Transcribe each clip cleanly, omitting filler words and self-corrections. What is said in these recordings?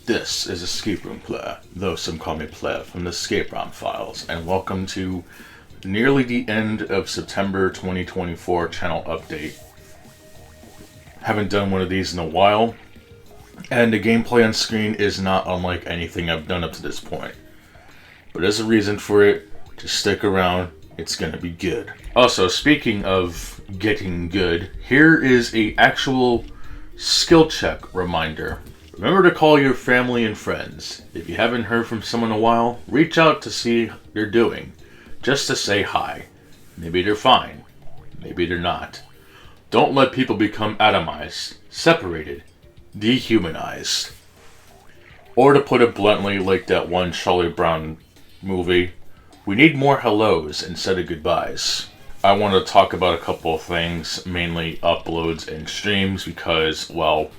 This is Escape Room Player, though some call me Player, from the ScapeROMFiles, and welcome to nearly the end of September 2024 channel update. Haven't done one of these in a while, and the gameplay on screen is not unlike anything I've done up to this point. But there's a reason for it. Just stick around, it's gonna be good. Also, speaking of getting good, here is a actual skill check reminder. Remember to call your family and friends. If you haven't heard from someone in a while, reach out to see how they're doing. Just to say hi. Maybe they're fine. Maybe they're not. Don't let people become atomized, separated, dehumanized. Or to put it bluntly, like that one Charlie Brown movie, we need more hellos instead of goodbyes. I want to talk about a couple of things, mainly uploads and streams, because, well,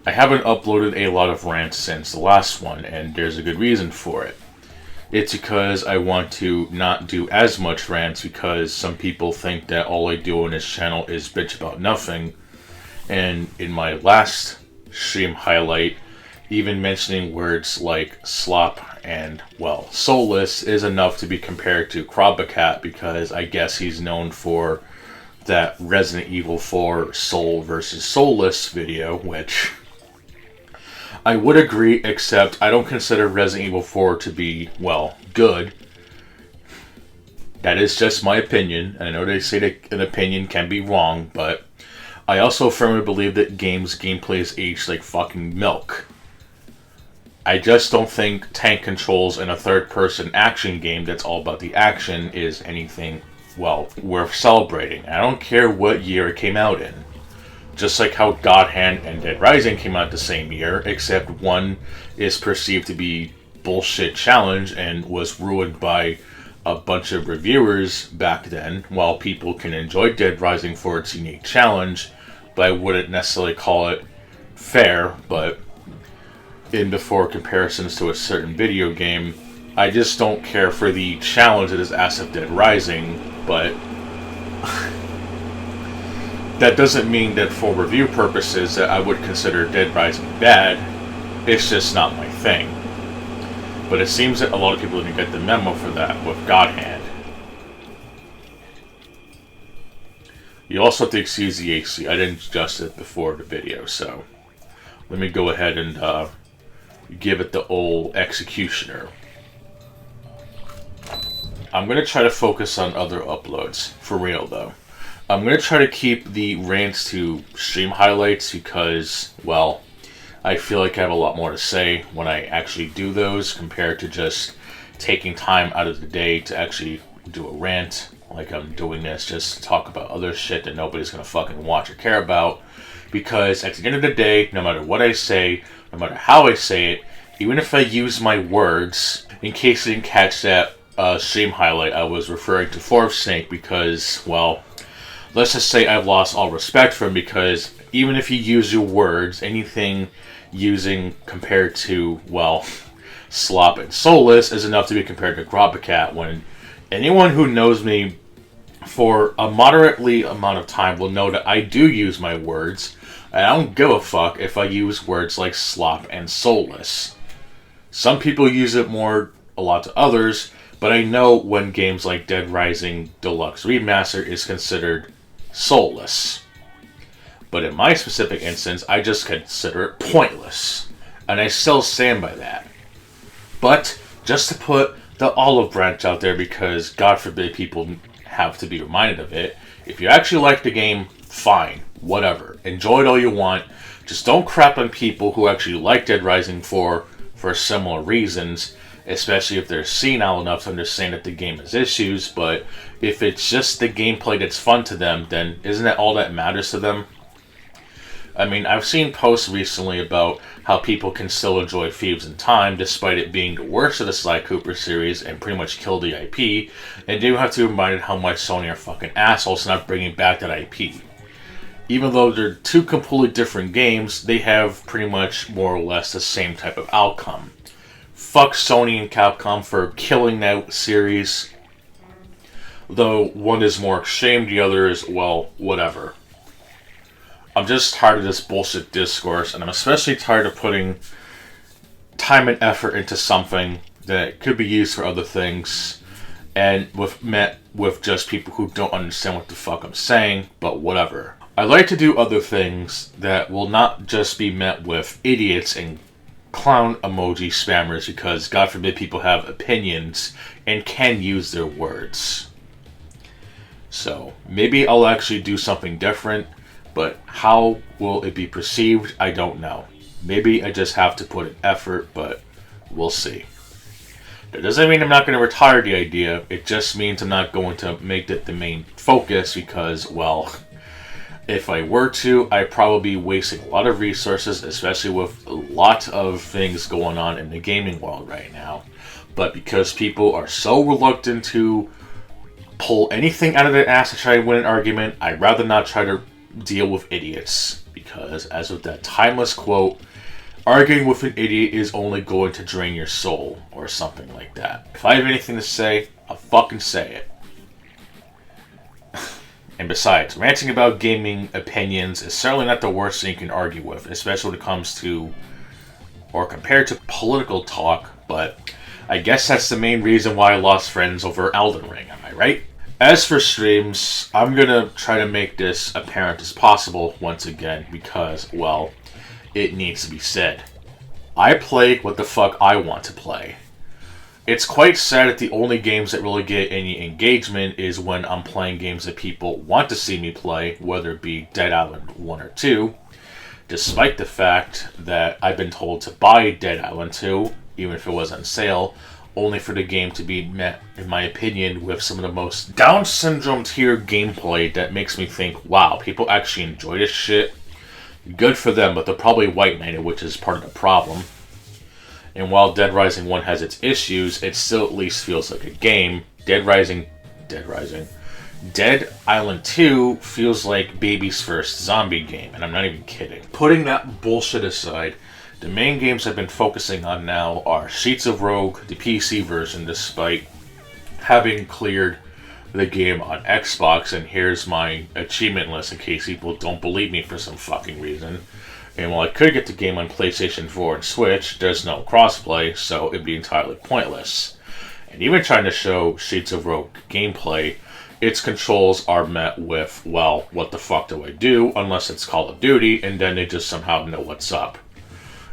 I haven't uploaded a lot of rants since the last one, and there's a good reason for it. It's because I want to not do as much rants, because some people think that all I do on this channel is bitch about nothing. And in my last stream highlight, even mentioning words like slop and, well, soulless is enough to be compared to Croppacat, because I guess he's known for that Resident Evil 4 Soul versus Soulless video, which I would agree, except I don't consider Resident Evil 4 to be, well, good. That is just my opinion. I know they say that an opinion can be wrong, but I also firmly believe that gameplay is aged like fucking milk. I just don't think tank controls in a third-person action game that's all about the action is anything, well, worth celebrating. I don't care what year it came out in. Just like how God Hand and Dead Rising came out the same year, except one is perceived to be bullshit challenge and was ruined by a bunch of reviewers back then, while people can enjoy Dead Rising for its unique challenge, but I wouldn't necessarily call it fair. But in before comparisons to a certain video game, I just don't care for the challenge that is asked of Dead Rising, but that doesn't mean that for review purposes that I would consider Dead Rising bad. It's just not my thing. But it seems that a lot of people didn't get the memo for that with God Hand. You also have to excuse the AC. I didn't adjust it before the video, so let me go ahead and give it the old executioner. I'm going to try to focus on other uploads, for real though. I'm going to try to keep the rants to stream highlights because, well, I feel like I have a lot more to say when I actually do those compared to just taking time out of the day to actually do a rant like I'm doing this just to talk about other shit that nobody's going to fucking watch or care about. Because at the end of the day, no matter what I say, no matter how I say it, even if I use my words, in case you didn't catch that stream highlight, I was referring to Fourth Snake because, well, let's just say I've lost all respect for him, because even if you use your words, anything using compared to, well, slop and soulless is enough to be compared to Croppacat, when anyone who knows me for a moderately amount of time will know that I do use my words, and I don't give a fuck if I use words like slop and soulless. Some people use it more, a lot to others, but I know when games like Dead Rising Deluxe Remaster is considered soulless. But in my specific instance, I just consider it pointless. And I still stand by that. But just to put the olive branch out there, because God forbid people have to be reminded of it, if you actually like the game, fine, whatever. Enjoy it all you want. Just don't crap on people who actually like Dead Rising for similar reasons, especially if they're senile enough to understand that the game has issues. But if it's just the gameplay that's fun to them, then isn't that all that matters to them? I mean, I've seen posts recently about how people can still enjoy Thieves in Time despite it being the worst of the Sly Cooper series and pretty much killed the IP, and you have to be reminded how much Sony are fucking assholes not bringing back that IP. Even though they're two completely different games, they have pretty much more or less the same type of outcome. Fuck Sony and Capcom for killing that series. Though one is more extreme, the other is, well, whatever. I'm just tired of this bullshit discourse, and I'm especially tired of putting time and effort into something that could be used for other things, and met with just people who don't understand what the fuck I'm saying, but whatever. I like to do other things that will not just be met with idiots and clown emoji spammers, because God forbid people have opinions and can use their words. So maybe I'll actually do something different, but how will it be perceived? I don't know. Maybe I just have to put in effort, but we'll see. That doesn't mean I'm not going to retire the idea. It just means I'm not going to make it the main focus because, well, if I were to, I'd probably be wasting a lot of resources, especially with a lot of things going on in the gaming world right now. But because people are so reluctant to pull anything out of their ass to try to win an argument, I'd rather not try to deal with idiots. Because, as with that timeless quote, arguing with an idiot is only going to drain your soul, or something like that. If I have anything to say, I'll fucking say it. And besides, ranting about gaming opinions is certainly not the worst thing you can argue with, especially when it comes to, or compared to, political talk, but I guess that's the main reason why I lost friends over Elden Ring, am I right? As for streams, I'm gonna try to make this apparent as possible once again, because, well, it needs to be said. I play what the fuck I want to play. It's quite sad that the only games that really get any engagement is when I'm playing games that people want to see me play, whether it be Dead Island 1 or 2, despite the fact that I've been told to buy Dead Island 2, even if it was on sale, only for the game to be met, in my opinion, with some of the most Down Syndrome tier gameplay that makes me think, wow, people actually enjoy this shit. Good for them, but they're probably white knighted, which is part of the problem. And while Dead Rising 1 has its issues, it still at least feels like a game. Dead Island 2 feels like baby's first zombie game, and I'm not even kidding. Putting that bullshit aside, the main games I've been focusing on now are Sheets of Rogue, the PC version, despite having cleared the game on Xbox, and here's my achievement list in case people don't believe me for some fucking reason. And while I could get the game on PlayStation 4 and Switch, there's no crossplay, so it'd be entirely pointless. And even trying to show Sheets of Rogue gameplay, its controls are met with, well, what the fuck do I do, unless it's Call of Duty, and then they just somehow know what's up.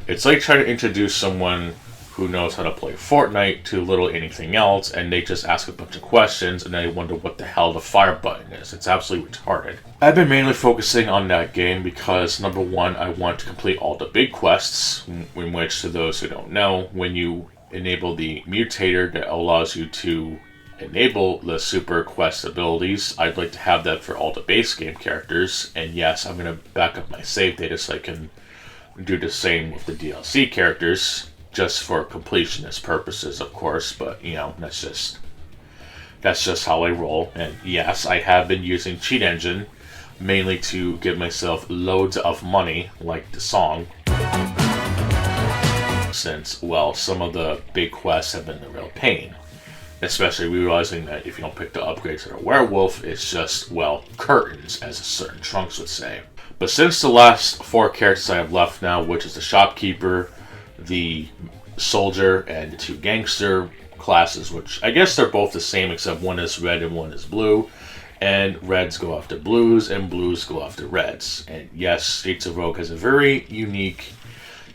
It's like trying to introduce someone who knows how to play Fortnite to little anything else, and they just ask a bunch of questions, and then they wonder what the hell the fire button is. It's absolutely retarded. I've been mainly focusing on that game because, number one, I want to complete all the big quests, in which, to those who don't know, when you enable the mutator that allows you to enable the super quest abilities, I'd like to have that for all the base game characters, and yes, I'm going to back up my save data so I can do the same with the DLC characters, just for completionist purposes, of course, but, you know, that's just how I roll. And yes, I have been using Cheat Engine, mainly to give myself loads of money, like the song, since, well, some of the big quests have been a real pain. Especially realizing that if you don't pick the upgrades that are werewolf, it's just, well, curtains, as certain Trunks would say. But since the last 4 characters I have left now, which is the shopkeeper, the soldier, and the 2 gangster classes, which I guess they're both the same except one is red and one is blue, and reds go after blues and blues go after reds. And yes, Sheets of Rogue has a very unique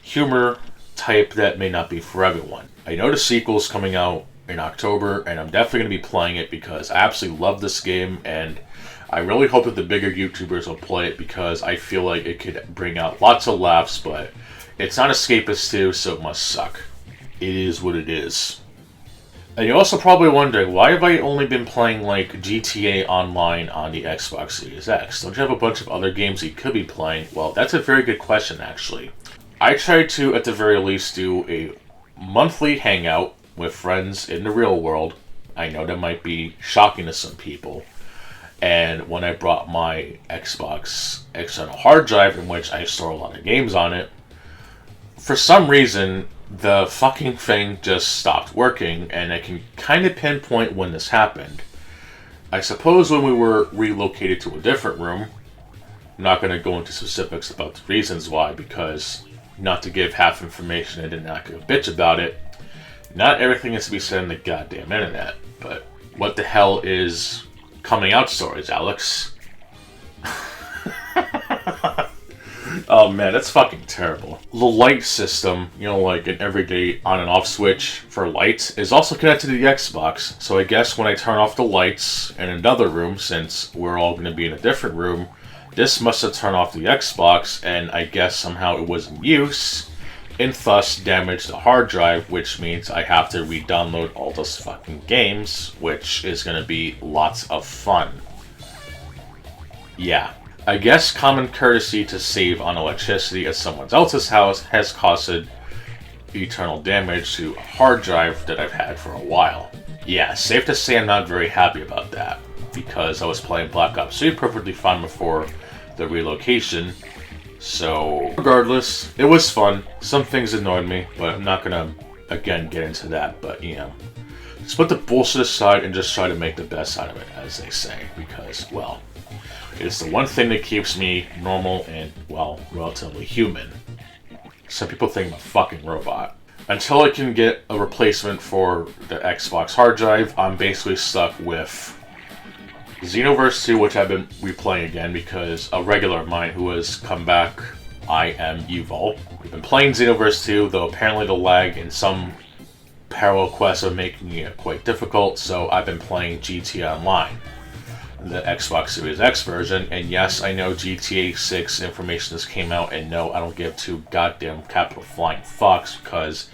humor type that may not be for everyone. I know the sequel's coming out in October, and I'm definitely going to be playing it because I absolutely love this game, and I really hope that the bigger YouTubers will play it because I feel like it could bring out lots of laughs, but it's not Escapist 2, so it must suck. It is what it is. And you're also probably wondering, why have I only been playing like GTA Online on the Xbox Series X? Don't you have a bunch of other games you could be playing? Well, that's a very good question, actually. I try to, at the very least, do a monthly hangout with friends in the real world. I know that might be shocking to some people. And when I brought my Xbox external hard drive, in which I store a lot of games on it, for some reason, the fucking thing just stopped working, and I can kind of pinpoint when this happened. I suppose when we were relocated to a different room. I'm not going to go into specifics about the reasons why, because not to give half information and to not give a bitch about it, not everything is to be said on the goddamn internet, but what the hell is coming out stories, Alex? Oh man, that's fucking terrible. The light system, you know, like an everyday on and off switch for lights, is also connected to the Xbox. So I guess when I turn off the lights in another room, since we're all going to be in a different room, this must have turned off the Xbox, and I guess somehow it was in use, and thus damaged the hard drive, which means I have to re-download all those fucking games, which is going to be lots of fun. Yeah. I guess common courtesy to save on electricity at someone else's house has caused eternal damage to a hard drive that I've had for a while. Yeah, safe to say I'm not very happy about that, because I was playing Black Ops 3 perfectly fine before the relocation. So, regardless, it was fun. Some things annoyed me, but I'm not gonna, again, get into that, but, you know. Just put the bullshit aside and just try to make the best out of it, as they say, because, well, it's the one thing that keeps me normal and, well, relatively human. Some people think I'm a fucking robot. Until I can get a replacement for the Xbox hard drive, I'm basically stuck with Xenoverse 2, which I've been replaying again because a regular of mine who has come back, I am evil. We've been playing Xenoverse 2, though apparently the lag in some parallel quests are making it quite difficult, so I've been playing GTA Online, the Xbox Series X version, and yes, I know GTA 6 information just came out, and no, I don't give two goddamn capital flying fucks, because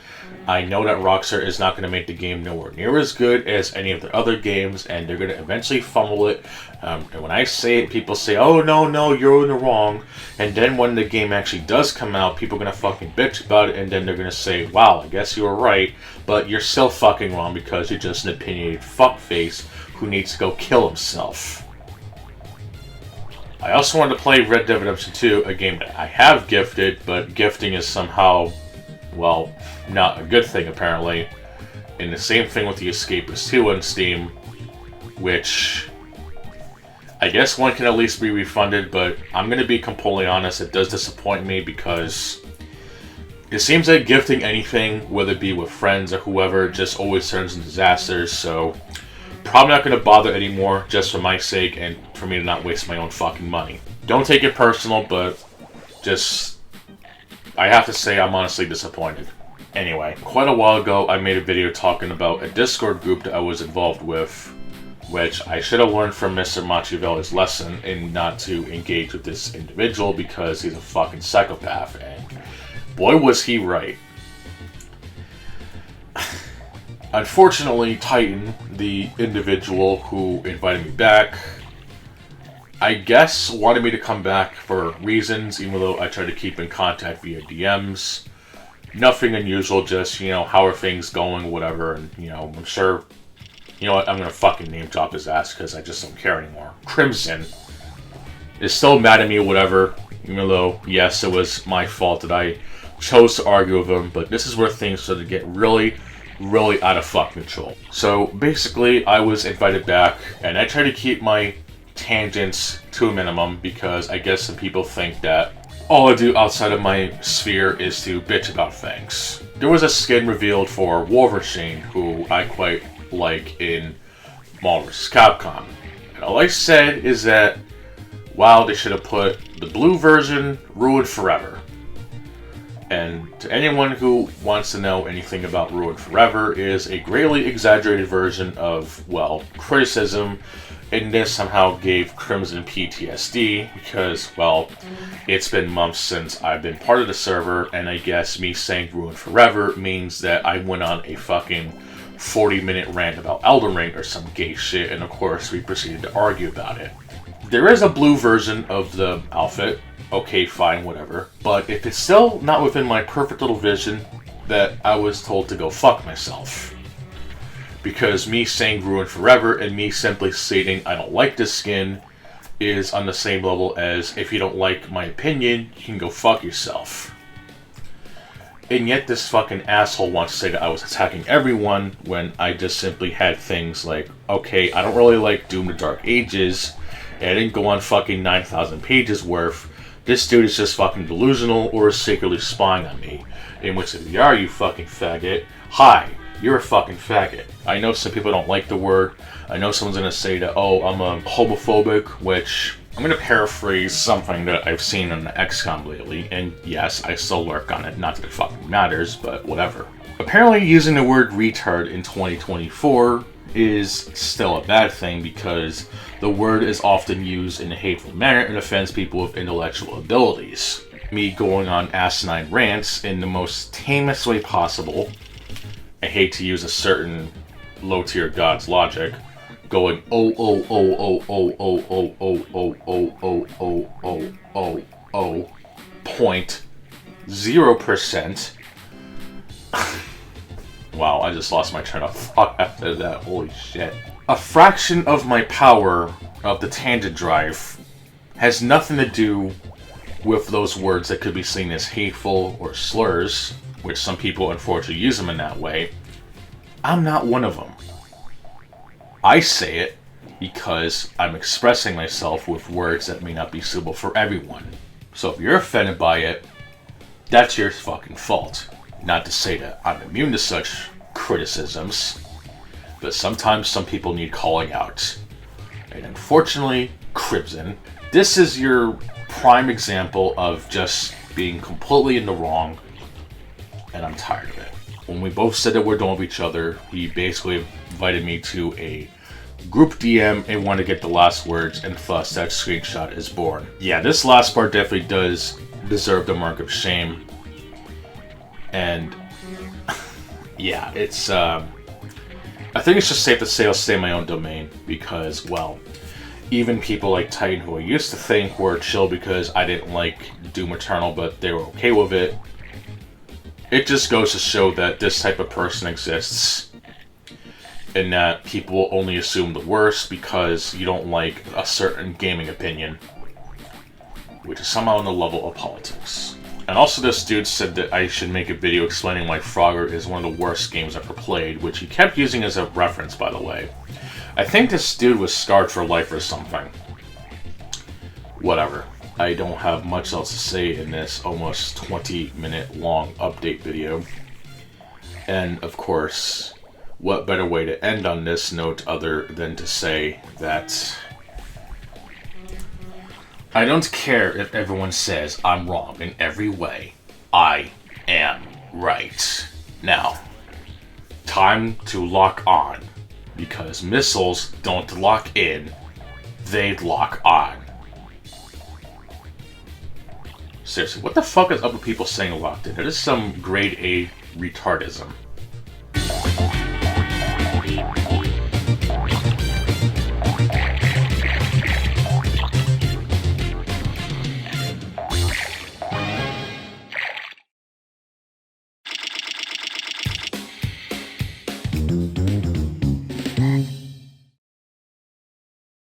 I know that Rockstar is not going to make the game nowhere near as good as any of their other games, and they're going to eventually fumble it, and when I say it, people say, oh no, you're in the wrong, and then when the game actually does come out, people are going to fucking bitch about it, and then they're going to say, wow, I guess you were right, but you're still fucking wrong because you're just an opinionated fuckface who needs to go kill himself. I also wanted to play Red Dead Redemption 2, a game that I have gifted, but gifting is somehow, well, not a good thing apparently. And the same thing with the Escapist 2 on Steam, which I guess one can at least be refunded, but I'm going to be completely honest, it does disappoint me because it seems like gifting anything, whether it be with friends or whoever, just always turns into disasters, so probably not going to bother anymore, just for my sake and for me to not waste my own fucking money. Don't take it personal, but just, I have to say I'm honestly disappointed. Anyway, quite a while ago I made a video talking about a Discord group that I was involved with, which I should have learned from Mr. Machiavelli's lesson in not to engage with this individual because he's a fucking psychopath, and boy was he right. Unfortunately, Titan, the individual who invited me back, I guess wanted me to come back for reasons, even though I tried to keep in contact via DMs. Nothing unusual, just, you know, how are things going, whatever, and, you know, I'm sure, you know what, I'm gonna fucking name drop his ass because I just don't care anymore. Crimson is still mad at me, whatever, even though, yes, it was my fault that I chose to argue with him, but this is where things started to get really out of fucking control. So basically, I was invited back, and I try to keep my tangents to a minimum because I guess some people think that all I do outside of my sphere is to bitch about things. There was a skin revealed for Wolverine, who I quite like in Marvel vs. Capcom. And all I said is that, wow, they should have put the blue version ruined forever. And to anyone who wants to know anything about Ruined Forever, is a greatly exaggerated version of, well, criticism, and this somehow gave Crimson PTSD, because, well, it's been months since I've been part of the server, and I guess me saying Ruined Forever means that I went on a fucking 40-minute rant about Elden Ring or some gay shit, and of course we proceeded to argue about it. There is a blue version of the outfit. Okay, fine, whatever. But if it's still not within my perfect little vision, that I was told to go fuck myself. Because me saying Ruined Forever and me simply stating I don't like this skin is on the same level as if you don't like my opinion, you can go fuck yourself. And yet this fucking asshole wants to say that I was attacking everyone when I just simply had things like, okay, I don't really like Doom the Dark Ages, and I didn't go on fucking 9,000 pages worth this dude is just fucking delusional or is secretly spying on me. In which, if you are, you fucking faggot, hi, you're a fucking faggot. I know some people don't like the word. I know someone's gonna say that, oh, I'm a homophobic, which I'm gonna paraphrase something that I've seen on the XCOM lately, and yes, I still work on it, not that it fucking matters, but whatever. Apparently using the word retard in 2024 is still a bad thing because the word is often used in a hateful manner and offends people with intellectual abilities. Me going on asinine rants in the most tamest way possible. I hate to use a certain low-tier god's logic, going point 0%. Wow, I just lost my train of thought after that. Holy shit. A fraction of my power of the tangent drive has nothing to do with those words that could be seen as hateful or slurs, which some people unfortunately use them in that way. I'm not one of them. I say it because I'm expressing myself with words that may not be suitable for everyone. So if you're offended by it, that's your fucking fault. Not to say that I'm immune to such criticisms, but sometimes some people need calling out. And unfortunately, Cribson, this is your prime example of just being completely in the wrong, and I'm tired of it. When we both said that we're done with each other, he basically invited me to a group DM and wanted to get the last words, and thus that screenshot is born. Yeah, this last part definitely does deserve the mark of shame. And yeah, it's I think it's just safe to say I'll stay in my own domain because, well, even people like Titan, who I used to think were chill because I didn't like Doom Eternal, but they were okay with it. It just goes to show that this type of person exists, and that people will only assume the worst because you don't like a certain gaming opinion, which is somehow on the level of politics. And also this dude said that I should make a video explaining why Frogger is one of the worst games I've ever played, which he kept using as a reference, by the way. I think this dude was scarred for life or something. Whatever. I don't have much else to say in this almost 20-minute long update video. And of course, what better way to end on this note other than to say that I don't care if everyone says I'm wrong in every way. I am right. Now, time to lock on. Because missiles don't lock in, they lock on. Seriously, what the fuck is up with people saying locked in? It is some grade A retardism.